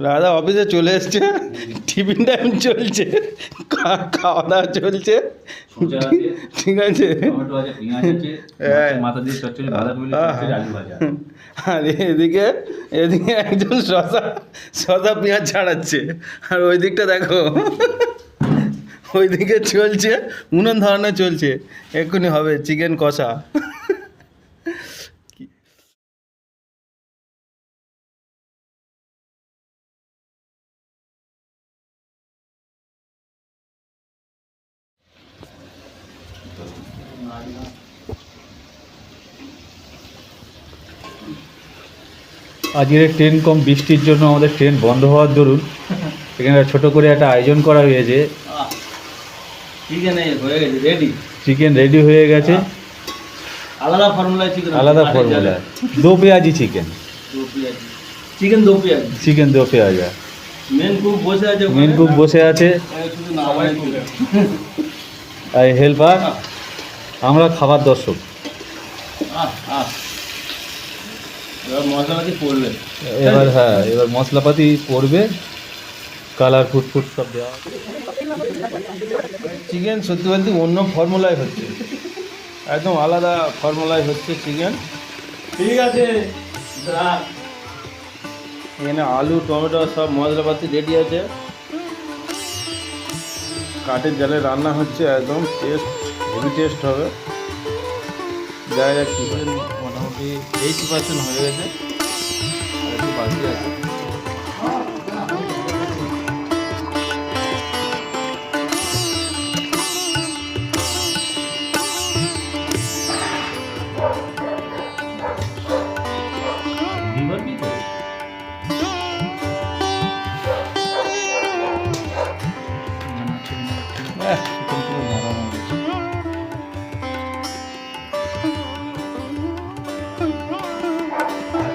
দাদা অফিসে চলে এসছে, টিফিন টাইম চলছে, খাওয়া দাওয়া চলছে, ঠিক আছে। আর এদিকে এদিকে একজন শশা শশা পেঁয়াজ ছাড়াচ্ছে, আর ওই দিকটা দেখো, ওই দিকে চলছে উনুন ধরানো চলছে, এক্ষুনি হবে চিকেন কষা। আজকের ট্রেন কম বৃষ্টির জন্য আমাদের ট্রেন বন্ধ হওয়ার দরুন এখানে ছোট করে একটা আয়োজন করা হয়েছে। চিকেন রেডি হয়ে গেছে, আলাদা ফর্মুলায় চিকেন, আলাদা ফর্মুলা, দো পেঁয়াজি চিকেন, চিকেন দো পেঁয়াজা। মেন কুক বসে আছে, মেন কুক বসে আছে, আর হেল্পার, আমরা খাবার দর্শক। এবার মশলাপাতি পড়বে, এবার হ্যাঁ, এবার মশলাপাতি পড়বে, কালার ফুট সব দেওয়া। চিকেন সত্যি বলতে অন্য ফর্মুলায় হচ্ছে, একদম আলাদা ফর্মুলায় হচ্ছে চিকেন। ঠিক আছে, এখানে আলু টমেটো সব মশলাপাতি রেডি আছে, কাঠের জালে রান্না হচ্ছে, একদম টেস্ট, হেভি টেস্ট হবে। দেখা যাক কী করে। মোটামুটি 80% হয়ে গেছে, আর একটু বাকি আছে।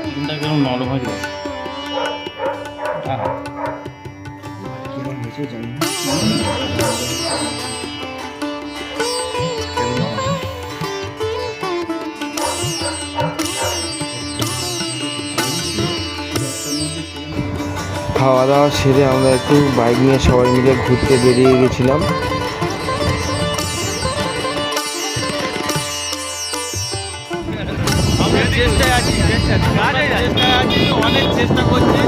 চিকেনটা কেমন নরম হয়ে যায়, কেমন হয়েছে জানি না। খাওয়া দাওয়া সেরে আমরা একটু বাইক নিয়ে সবাই মিলে ঘুরতে বেরিয়ে গেছিলাম। অনেক চেষ্টা করছি,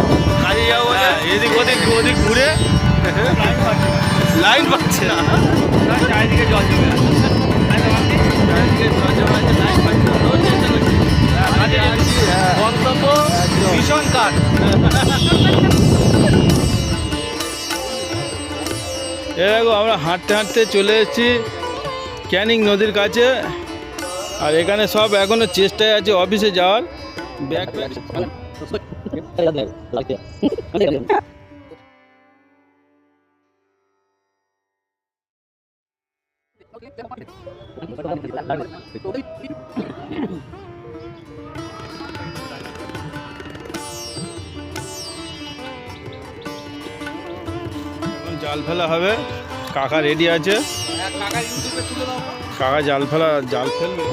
কাজে যাবো বলে এদিক ওদিক ঘুরে লাইন পাচ্ছে না, চারিদিকে জল জমে আছে, চারিদিকে জল জমে আছে, লাইন পাচ্ছে না, রোজ চেষ্টা করছি, গন্তব্য ভীষণ কাঠ। দেখো আমরা হাঁটতে হাঁটতে চলে এসেছি ক্যানিং নদীর কাছে, আর এখানে সব এখনো চেষ্টায় আছে অফিসে যাওয়ার। ব্যাগ জাল ফেলা হবে, কাকা রেডি আছে, কাকা জাল ফেলবে।